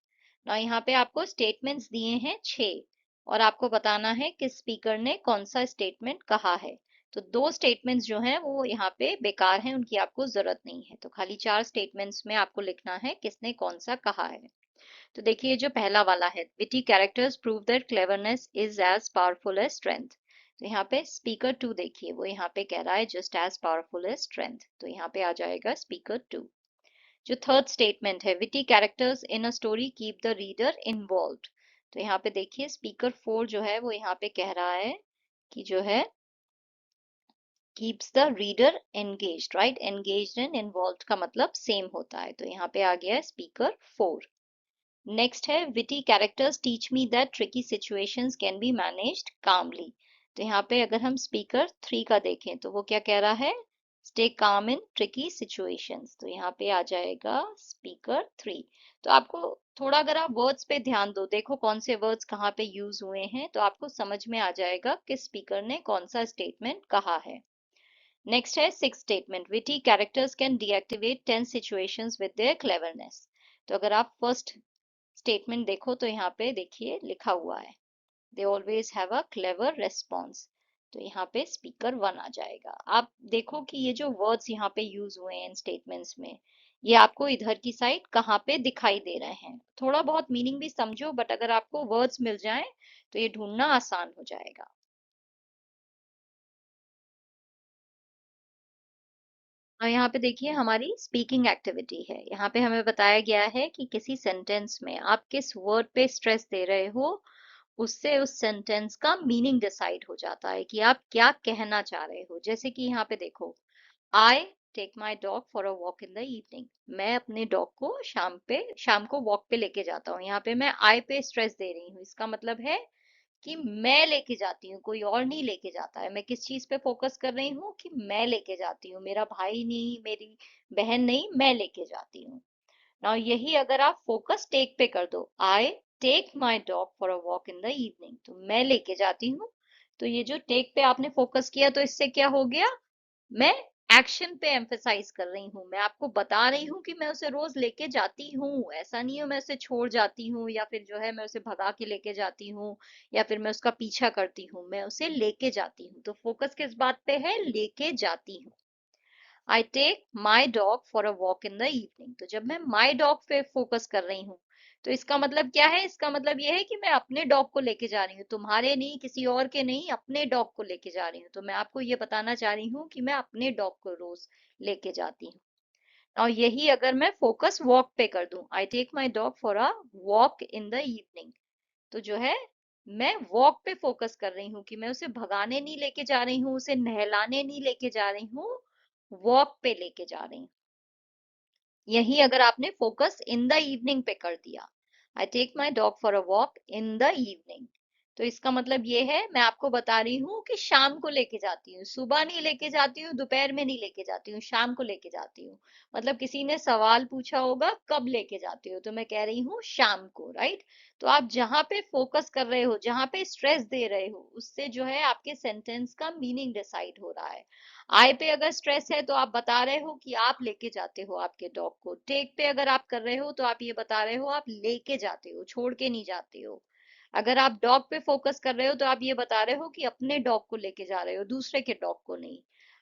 ना। यहाँ पे आपको स्टेटमेंट्स दिए हैं 6 और आपको बताना है किस स्पीकर ने कौन सा स्टेटमेंट कहा है। तो 2 स्टेटमेंट्स जो हैं वो यहाँ पे बेकार हैं, उनकी आपको जरूरत नहीं है, तो खाली 4 स्टेटमेंट्स में आपको लिखना है किसने कौन सा कहा है। तो देखिए जो पहला वाला है, witty characters prove that cleverness is as powerful as strength. तो यहाँ पे स्पीकर 2 देखिए, वो यहाँ पे कह रहा है just as powerful as strength, तो यहाँ पे आ जाएगा स्पीकर 2। जो थर्ड स्टेटमेंट है, witty characters in a story keep the reader involved. तो यहाँ पे देखिए स्पीकर 4 जो है वो यहाँ पे कह रहा है कि जो है keeps the reader engaged, right, engaged and involved का मतलब सेम होता है, तो यहाँ पे आ गया है स्पीकर 4। नेक्स्ट है witty characters teach me that tricky situations can be managed calmly. तो यहाँ पे अगर हम स्पीकर 3 का देखें तो वो क्या कह रहा है, स्टे काम इन ट्रिकी सिचुएशंस, तो यहाँ पे आ जाएगा स्पीकर 3। तो आपको थोड़ा अगर आप वर्ड्स पे ध्यान दो, देखो कौन से वर्ड्स कहाँ पे यूज हुए हैं, तो आपको समझ में आ जाएगा किस स्पीकर ने कौन सा स्टेटमेंट कहा है। नेक्स्ट है six statement, witty characters can deactivate tense situations with their cleverness. तो अगर आप फर्स्ट स्टेटमेंट देखो तो यहाँ पे देखिए लिखा हुआ है they always have a clever response, तो यहाँ पे स्पीकर 1 आ जाएगा। आप देखो कि ये जो वर्ड्स यहाँ पे यूज हुए हैं इन स्टेटमेंट्स में, ये आपको इधर की साइड कहाँ पे दिखाई दे रहे हैं। थोड़ा बहुत मीनिंग भी समझो, बट अगर आपको वर्ड्स मिल जाएं तो ये ढूंढना आसान हो जाएगा। और यहाँ पे देखिए हमारी स्पीकिंग एक्टिविटी है, यहाँ पे हमें बताया गया है कि किसी सेंटेंस में आप किस वर्ड पे स्ट्रेस दे रहे हो, उससे उस सेंटेंस का मीनिंग डिसाइड हो जाता है कि आप क्या कहना चाह रहे हो। जैसे कि यहाँ पे देखो, I take my dog for a walk in the evening, मैं अपने डॉग को शाम को वॉक पे लेके जाता हूँ। यहाँ पे मैं आई पे स्ट्रेस दे रही हूँ, इसका मतलब है कि मैं लेके जाती हूँ, कोई और नहीं लेके जाता है। मैं किस चीज पे फोकस कर रही हूँ कि मैं लेके जाती हूँ, मेरा भाई नहीं, मेरी बहन नहीं, मैं लेके जाती हूँ। नाउ यही अगर आप फोकस टेक पे कर दो, I take my dog for a walk in the evening, तो मैं लेके जाती हूँ। तो ये जो टेक पे आपने फोकस किया तो इससे क्या हो गया, मैं एक्शन पे एम्फेसाइज कर रही हूँ, मैं आपको बता रही हूँ कि मैं उसे रोज लेके जाती हूँ, ऐसा नहीं है मैं उसे छोड़ जाती हूँ या फिर जो है मैं उसे भगा के लेके जाती हूँ या फिर मैं उसका पीछा करती हूँ, मैं उसे लेके जाती हूँ। तो फोकस किस बात पे है, लेके जाती हूँ। I take my dog for a walk in the evening, तो जब मैं माई डॉग पे फोकस कर रही हूँ तो इसका मतलब क्या है, इसका मतलब ये है कि मैं अपने डॉग को लेके जा रही हूँ, तुम्हारे नहीं, किसी और के नहीं, अपने डॉग को लेके जा रही हूँ। तो मैं आपको ये बताना चाह रही हूँ कि मैं अपने डॉग को रोज लेके जाती हूँ। और यही अगर मैं फोकस वॉक पे कर दूं, I take my dog for a walk in the evening, तो जो है मैं वॉक पे फोकस कर रही हूँ कि मैं उसे भगाने नहीं लेके जा रही हूँ, उसे नहलाने नहीं लेके जा रही हूँ, वॉक पे लेके जा रही हूँ। यही अगर आपने फोकस इन द इवनिंग पे कर दिया, I take my dog for a walk in the evening, तो इसका मतलब ये है, मैं आपको बता रही हूँ कि शाम को लेके जाती हूँ, सुबह नहीं लेके जाती हूँ, दोपहर में नहीं लेके जाती हूँ, शाम को लेके जाती हूँ। मतलब किसी ने सवाल पूछा होगा कब लेके जाती हो, तो मैं कह रही हूँ शाम को, राइट। तो आप जहां पे फोकस कर रहे हो, जहां पे स्ट्रेस दे रहे हो, उससे जो है आपके सेंटेंस का मीनिंग डिसाइड हो रहा है। आई पे अगर स्ट्रेस है तो आप बता रहे हो कि आप लेके जाते हो आपके डॉग को। टेक पे अगर आप कर रहे हो तो आप ये बता रहे हो आप लेके जाते हो, छोड़ के नहीं जाते हो। अगर आप डॉग पे फोकस कर रहे हो तो आप ये बता रहे हो कि अपने डॉग को लेके जा रहे हो, दूसरे के डॉग को नहीं।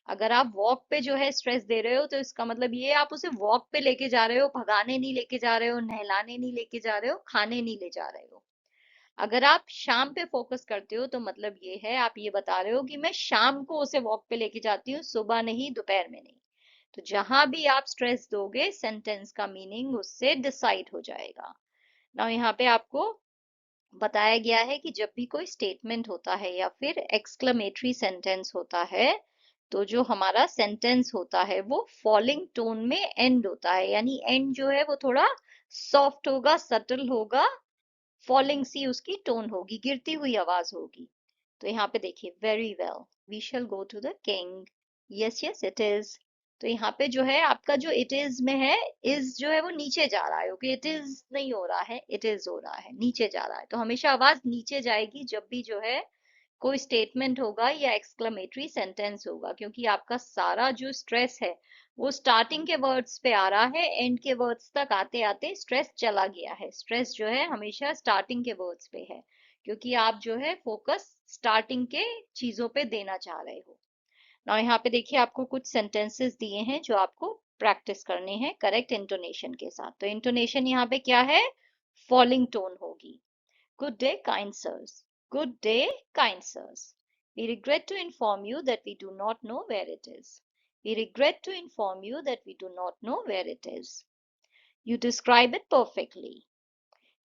अगर आप वॉक पे जो है स्ट्रेस दे रहे हो तो इसका मतलब ये आप उसे वॉक पे लेके जा रहे हो, भगाने नहीं लेके जा रहे हो, नहलाने नहीं लेके जा रहे हो, खाने नहीं ले जा रहे हो। अगर आप शाम पे फोकस करते हो तो मतलब ये है आप ये बता रहे हो कि मैं शाम को उसे वॉक पे लेके जाती हूँ, सुबह नहीं, दोपहर में नहीं। तो जहां भी आप स्ट्रेस दोगे सेंटेंस का मीनिंग उससे डिसाइड हो जाएगा। ना यहाँ पे आपको बताया गया है कि जब भी कोई स्टेटमेंट होता है या फिर एक्सक्लेमेटरी सेंटेंस होता है, तो जो हमारा सेंटेंस होता है वो फॉलिंग टोन में एंड होता है, यानी एंड जो है वो थोड़ा सॉफ्ट होगा, सटल होगा, फॉलिंग सी उसकी टोन होगी, गिरती हुई आवाज होगी। तो यहाँ पे देखिए, very well, we shall go to the king, yes yes it is. तो यहाँ पे जो है आपका जो इट इज में है, इज जो है वो नीचे जा रहा है, ओके, इट इज नहीं हो रहा है, इट इज हो रहा है, नीचे जा रहा है। तो हमेशा आवाज नीचे जाएगी जब भी जो है कोई स्टेटमेंट होगा या एक्सक्लेमेटरी सेंटेंस होगा, क्योंकि आपका सारा जो स्ट्रेस है वो स्टार्टिंग के वर्ड्स पे आ रहा है, एंड के वर्ड्स तक आते आते स्ट्रेस चला गया है। स्ट्रेस जो है हमेशा स्टार्टिंग के वर्ड्स पे है, क्योंकि आप जो है फोकस स्टार्टिंग के चीजों पे देना चाह रहे हो। ना यहाँ पे देखिए आपको कुछ सेंटेंसेस दिए हैं जो आपको प्रैक्टिस करने हैं करेक्ट इंटोनेशन के साथ। तो इंटोनेशन यहाँ पे क्या है, फॉलिंग टोन होगी। Good day kind sirs. Good day, kind sirs. We regret to inform you that we do not know where it is. We regret to inform you that we do not know where it is. You describe it perfectly.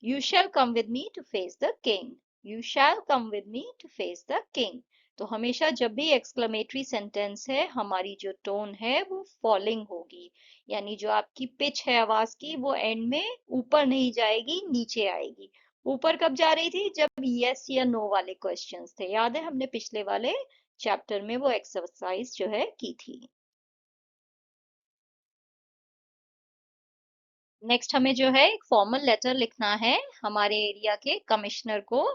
You shall come with me to face the king. You shall come with me to face the king. तो हमेशा जब भी exclamatory sentence है, हमारी जो tone है वो falling होगी, यानी जो आपकी पिच है आवाज की वो एंड में ऊपर नहीं जाएगी, नीचे आएगी। ऊपर कब जा रही थी, जब यस या नो वाले क्वेश्चंस थे, याद है हमने पिछले वाले चैप्टर में वो एक्सरसाइज जो है की थी। नेक्स्ट हमें जो है एक फॉर्मल लेटर लिखना है हमारे एरिया के कमिश्नर को,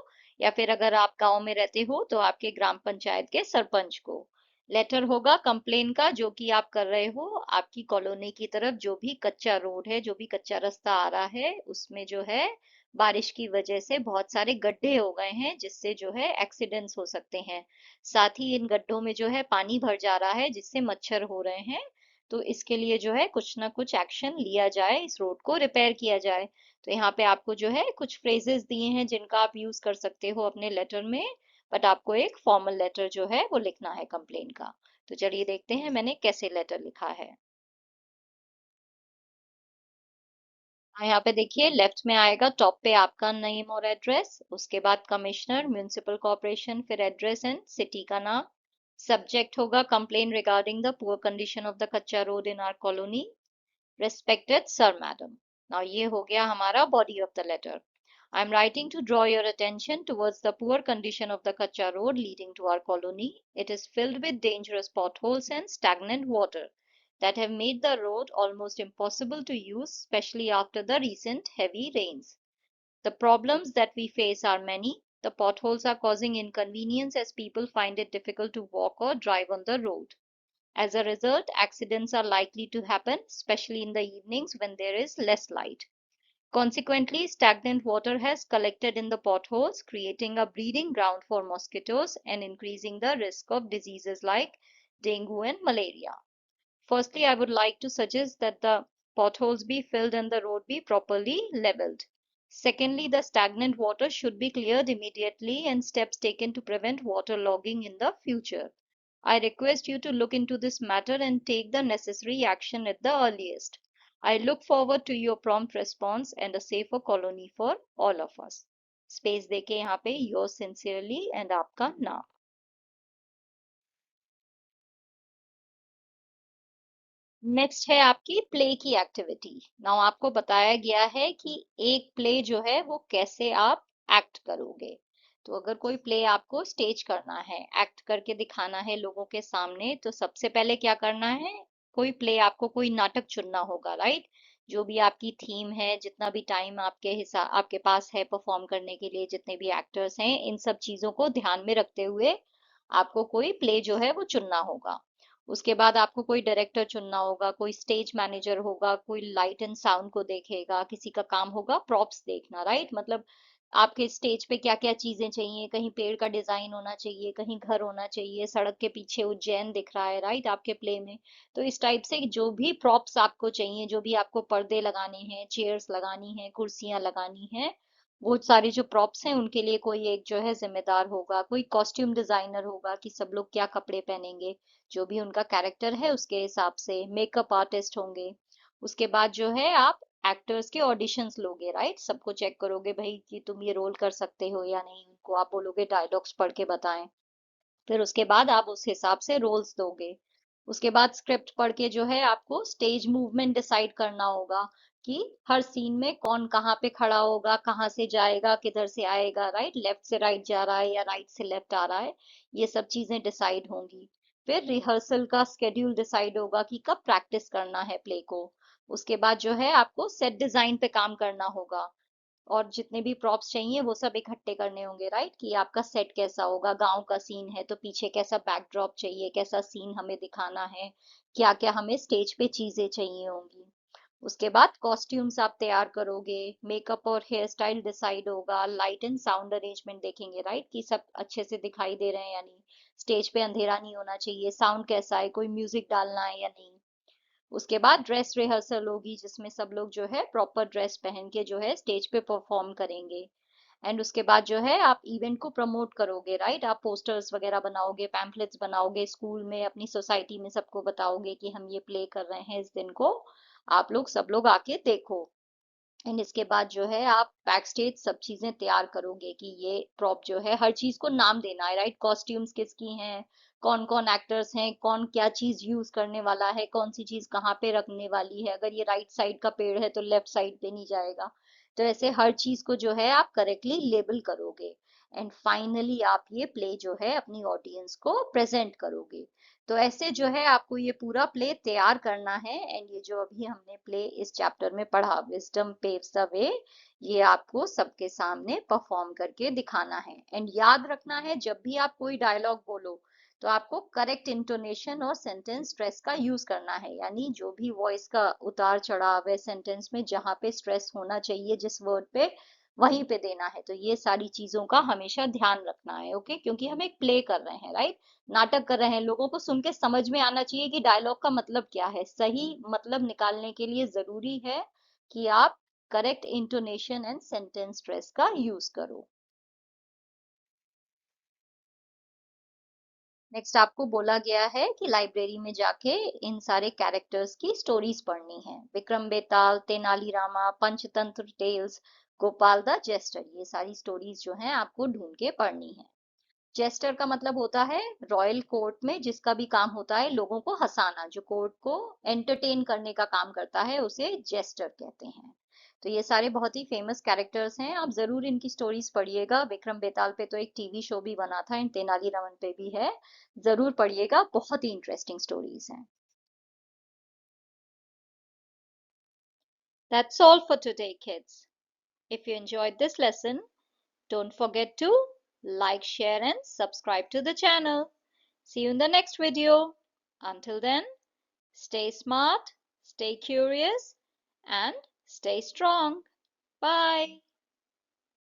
या फिर अगर आप गांव में रहते हो तो आपके ग्राम पंचायत के सरपंच को। लेटर होगा कंप्लेन का, जो कि आप कर रहे हो आपकी कॉलोनी की तरफ जो भी कच्चा रोड है, जो भी कच्चा रास्ता आ रहा है, उसमें जो है बारिश की वजह से बहुत सारे गड्ढे हो गए हैं, जिससे जो है एक्सीडेंट्स हो सकते हैं। साथ ही इन गड्ढों में जो है पानी भर जा रहा है, जिससे मच्छर हो रहे हैं। तो इसके लिए जो है कुछ ना कुछ एक्शन लिया जाए, इस रोड को रिपेयर किया जाए। तो यहाँ पे आपको जो है कुछ फ्रेजेस दिए हैं जिनका आप यूज कर सकते हो अपने लेटर में, बट आपको एक फॉर्मल लेटर जो है वो लिखना है कंप्लेन का। तो चलिए देखते हैं मैंने कैसे लेटर लिखा है। यहाँ पे देखिए लेफ्ट में आएगा, टॉप पे आपका नेम और एड्रेस, उसके बाद कमिश्नर, म्युनिसिपल कॉर्पोरेशन, फिर एड्रेस एंड सिटी का नाम। सब्जेक्ट होगा complain regarding the poor condition of the kachcha road in our colony, Respected Sir Madam. Now ये हो गया हमारा body of the letter. I am writing to draw your attention towards the poor condition of the Kacha road leading to our colony. It is filled with dangerous potholes and stagnant water that have made the road almost impossible to use, especially after the recent heavy rains. The problems that we face are many. The potholes are causing inconvenience as people find it difficult to walk or drive on the road. As a result, accidents are likely to happen, especially in the evenings when there is less light. Consequently, stagnant water has collected in the potholes, creating a breeding ground for mosquitoes and increasing the risk of diseases like dengue and malaria. Firstly, I would like to suggest that the potholes be filled and the road be properly leveled. Secondly, the stagnant water should be cleared immediately and steps taken to prevent waterlogging in the future. I request you to look into this matter and take the necessary action at the earliest. I look forward to your prompt response and a safer colony for all of us. Space देके यहाँ पे yours sincerely and आपका नाम। Next है आपकी play की activity. Now आपको बताया गया है कि एक प्ले जो है वो कैसे आप एक्ट करोगे। तो अगर कोई प्ले आपको स्टेज करना है, एक्ट करके दिखाना है लोगों के सामने, तो सबसे पहले क्या करना है, कोई प्ले आपको कोई नाटक चुनना होगा, राइट। जो भी आपकी थीम है, जितना भी टाइम आपके हिसाब आपके पास है परफॉर्म करने के लिए, जितने भी एक्टर्स हैं, इन सब चीजों को ध्यान में रखते हुए आपको कोई प्ले जो है वो चुनना होगा। उसके बाद आपको कोई डायरेक्टर चुनना होगा, कोई स्टेज मैनेजर होगा, कोई लाइट एंड साउंड को देखेगा, किसी का काम होगा प्रॉप्स देखना, राइट। मतलब आपके स्टेज पे क्या क्या चीजें चाहिए, कहीं पेड़ का डिजाइन होना चाहिए, कहीं घर होना चाहिए, सड़क के पीछे उज्जैन दिख रहा है, राइट, आपके प्ले में। तो इस टाइप से जो भी प्रॉप्स आपको चाहिए, जो भी आपको पर्दे लगाने हैं, चेयर्स लगानी है, कुर्सियां लगानी है, वो सारे जो प्रॉप्स हैं उनके लिए कोई एक जो है जिम्मेदार होगा। कोई कॉस्ट्यूम डिजाइनर होगा कि सब लोग क्या कपड़े पहनेंगे, जो भी उनका कैरेक्टर है उसके हिसाब से। मेकअप आर्टिस्ट होंगे। उसके बाद जो है आप एक्टर्स के ऑडिशंस लोगे, राइट, सबको चेक करोगे भाई कि तुम ये रोल कर सकते हो या नहीं, उनको आप बोलोगे डायलॉग्स पढ़ के बताएं। फिर उसके बाद आप उस हिसाब से रोल्स दोगे। उसके बाद स्क्रिप्ट पढ़ के जो है आपको स्टेज मूवमेंट डिसाइड करना होगा कि हर सीन में कौन कहाँ पे खड़ा होगा, कहाँ से जाएगा, किधर से आएगा, राइट, लेफ्ट से राइट जा रहा है या राइट से लेफ्ट आ रहा है। ये सब चीजें डिसाइड होंगी। फिर रिहर्सल का स्केड्यूल डिसाइड होगा कि कब प्रैक्टिस करना है प्ले को। उसके बाद जो है आपको सेट डिजाइन पे काम करना होगा, और जितने भी प्रॉप्स चाहिए वो सब इकट्ठे करने होंगे, राइट, कि आपका सेट कैसा होगा। गांव का सीन है तो पीछे कैसा बैकड्रॉप चाहिए, कैसा सीन हमें दिखाना है, क्या क्या हमें स्टेज पे चीजें चाहिए होंगी। उसके बाद कॉस्ट्यूम्स आप तैयार करोगे, मेकअप और हेयर स्टाइल डिसाइड होगा, लाइट एंड साउंड अरेंजमेंट देखेंगे, राइट, कि सब अच्छे से दिखाई दे रहे हैं या नहीं, स्टेज पे अंधेरा नहीं होना चाहिए, साउंड कैसा है, कोई म्यूजिक डालना है या नहीं। उसके बाद ड्रेस रिहर्सल होगी, जिसमें सब लोग जो है प्रॉपर ड्रेस पहन के जो है स्टेज पे परफॉर्म करेंगे। एंड उसके बाद जो है आप इवेंट को प्रमोट करोगे, राइट, आप पोस्टर्स वगैरह बनाओगे, पैम्पलेट्स बनाओगे, स्कूल में अपनी सोसाइटी में सबको बताओगे कि हम ये प्ले कर रहे हैं इस दिन को, आप लोग सब लोग आके देखो। एंड इसके बाद जो है आप बैक स्टेज सब चीजें तैयार करोगे कि ये प्रॉप जो है, हर चीज को नाम देना है, राइट, कॉस्ट्यूम्स किसकी हैं, कौन कौन एक्टर्स हैं, कौन क्या चीज यूज करने वाला है, कौन सी चीज कहाँ पे रखने वाली है, अगर ये राइट साइड का पेड़ है तो लेफ्ट साइड पे नहीं जाएगा। तो ऐसे हर चीज को जो है आप करेक्टली लेबल करोगे। एंड फाइनली आप ये प्ले जो है अपनी ऑडियंस को प्रेजेंट करोगे। तो ऐसे जो है आपको ये पूरा प्ले तैयार करना है। एंड ये जो अभी हमने प्ले इस चैप्टर में पढ़ा, विजडम पेव्स द वे, ये आपको सबके सामने परफॉर्म करके दिखाना है। एंड याद रखना है, जब भी आप कोई डायलॉग बोलो तो आपको करेक्ट इंटोनेशन और सेंटेंस स्ट्रेस का यूज करना है, यानी जो भी वॉइस का उतार चढ़ाव है सेंटेंस में, जहाँ पे स्ट्रेस होना चाहिए जिस वर्ड पे, वहीं पे देना है। तो ये सारी चीजों का हमेशा ध्यान रखना है, ओके, क्योंकि हम एक प्ले कर रहे हैं, राइट, नाटक कर रहे हैं। लोगों को सुन के समझ में आना चाहिए कि डायलॉग का मतलब क्या है। सही मतलब निकालने के लिए जरूरी है कि आप correct intonation and sentence stress का यूज करो। नेक्स्ट आपको बोला गया है कि लाइब्रेरी में जाके इन सारे कैरेक्टर्स की स्टोरीज पढ़नी है। Vikram Betaal, Tenali Rama, Panchatantra tales, Gopal the jester, ये सारी स्टोरीज जो हैं आपको ढूंढ के पढ़नी है। जेस्टर का मतलब होता है रॉयल कोर्ट में जिसका भी काम होता है लोगों को हंसाना, जो कोर्ट को एंटरटेन करने का काम करता है, उसे जेस्टर कहते हैं। तो ये सारे बहुत ही फेमस कैरेक्टर्स हैं, आप जरूर इनकी स्टोरीज पढ़िएगा। विक्रम बेताल पे तो एक टीवी शो भी बना था, इन तेनालीरामन पे भी है, जरूर पढ़िएगा, बहुत ही इंटरेस्टिंग स्टोरीज हैं। That's all for today, kids. If you enjoyed this lesson, don't forget to like, share, and subscribe to the channel. See you in the next video. Until then, stay smart, stay curious, and stay strong. Bye.